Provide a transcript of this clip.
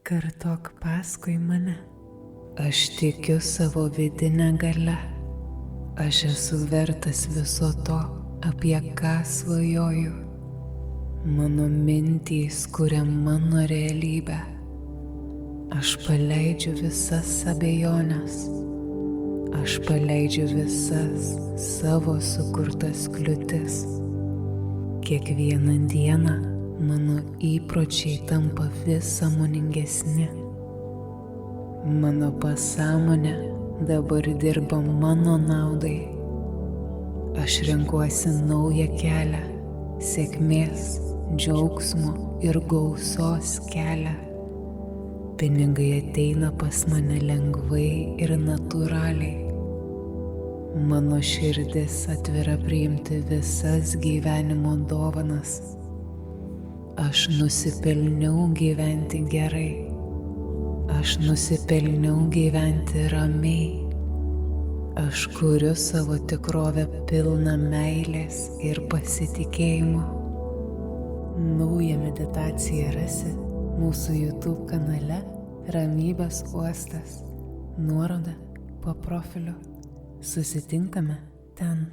Kartok paskui mane. Aš tikiu savo vidinę galę. Aš esu vertas viso to, apie ką svajoju. Mano mintys kuria mano realybę. Aš paleidžiu visas abejonės. Aš paleidžiu visas savo sukurtas kliūtis. Kiekvieną dieną mano įpročiai tampa vis sąmoningesni. Mano pasąmonė dabar dirba mano naudai. Aš renkuosi naują kelią, sėkmės, džiaugsmo ir gausos kelią. Pinigai ateina pas mane lengvai ir natūraliai. Mano širdis atvira priimti visas gyvenimo dovanas. Aš nusipelniau gyventi gerai. Aš nusipelniau gyventi ramiai. Aš kuriu savo tikrovę pilną meilės ir pasitikėjimo. Naują meditaciją rasi mūsų YouTube kanale Ramybės uostas. Nuoroda po profiliu. Susitinkame ten.